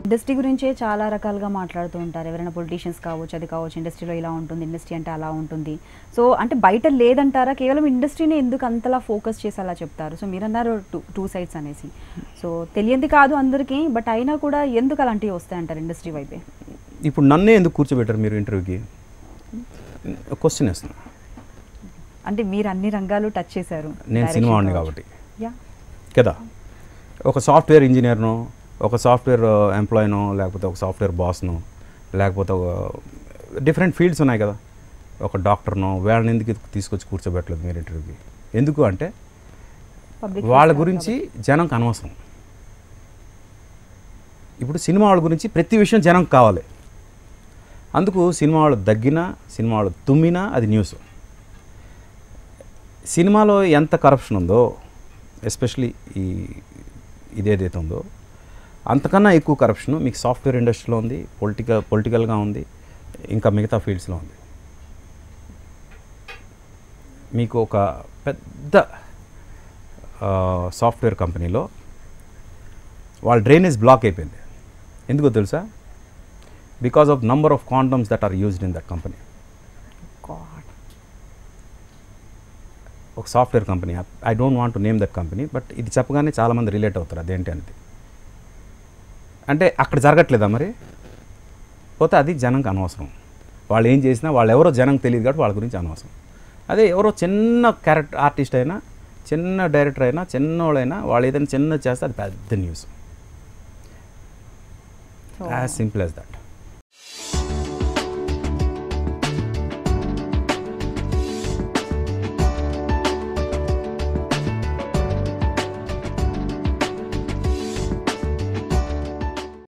Industry గురించే చాలా రకాలుగా మాట్లాడుతూ ఉంటారు. ఎవరైనా పొలిటీషియన్స్ కావచ్చు, అది కావచ్చు, ఇండస్ట్రీలో ఇలా ఉంటుంది, ఇండస్ట్రీ అంటే అలా ఉంటుంది. సో అంటే బయట లేదంటారా? కేవలం ఇండస్ట్రీని ఎందుకు అంతలా ఫోకస్ చేసి అలా చెప్తారు? సో మీరన్నారు టూ సైడ్స్ అనేసి. సో తెలియంది కాదు అందరికీ, బట్ అయినా కూడా ఎందుకు అలాంటివి వస్తాయంటారు ఇండస్ట్రీ వైపే? ఇప్పుడు నన్నే ఎందుకు కూర్చోబెట్టారు మీరు ఇంటర్వ్యూకి? క్వశ్చన్ వేస్తున్నా. అంటే మీరు అన్ని రంగాలు టచ్ చేశారు. నేను సినిమా వాడిని కాబట్టి యా కదా. ఒక సాఫ్ట్వేర్ ఇంజనీర్ను, ఒక సాఫ్ట్వేర్ ఎంప్లాయీనో, లేకపోతే ఒక సాఫ్ట్వేర్ బాస్ను, లేకపోతే ఒక డిఫరెంట్ ఫీల్డ్స్ ఉన్నాయి కదా. ఒక డాక్టర్నో వాళ్ళని ఎందుకు తీసుకొచ్చి కూర్చోబెట్టలేదు మీరు ఇంటర్వ్యూకి? ఎందుకు అంటే వాళ్ళ గురించి జనంకి అనవసరం. ఇప్పుడు సినిమా వాళ్ళ గురించి ప్రతి విషయం జనంకి కావాలి. అందుకు సినిమా వాళ్ళు దగ్గినా, సినిమా వాళ్ళు తుమ్మినా అది న్యూస్. సినిమాలో ఎంత కరప్షన్ ఉందో, ఎస్పెషలీ ఇదేదైతే ఉందో అంతకన్నా ఎక్కువ కరప్షన్ మీకు సాఫ్ట్వేర్ ఇండస్ట్రీలో ఉంది, పొలిటికల్గా ఉంది, ఇంకా మిగతా ఫీల్డ్స్లో ఉంది. మీకు ఒక పెద్ద సాఫ్ట్వేర్ కంపెనీలో వాళ్ళ డ్రైనేజ్ బ్లాక్ అయిపోయింది. ఎందుకో తెలుసా? Because of number of condoms that are used in that company. ఒక software company, I don't want to name that company, but ఇది చెప్పగానే చాలామంది రిలేట్ అవుతారు అదేంటి అనేది. అంటే అక్కడ జరగట్లేదా మరి? పోతే అది జనంకి అనవసరం. వాళ్ళు ఏం చేసినా వాళ్ళు ఎవరో జనంకి తెలియదు కాబట్టి వాళ్ళ గురించి అనవసరం. అదే ఎవరో చిన్న క్యారెక్టర్ ఆర్టిస్ట్ అయినా, చిన్న డైరెక్టర్ అయినా, చిన్నోళ్ళైనా వాళ్ళు ఏదైనా చిన్న చేస్తే అది పెద్ద news. As simple as that.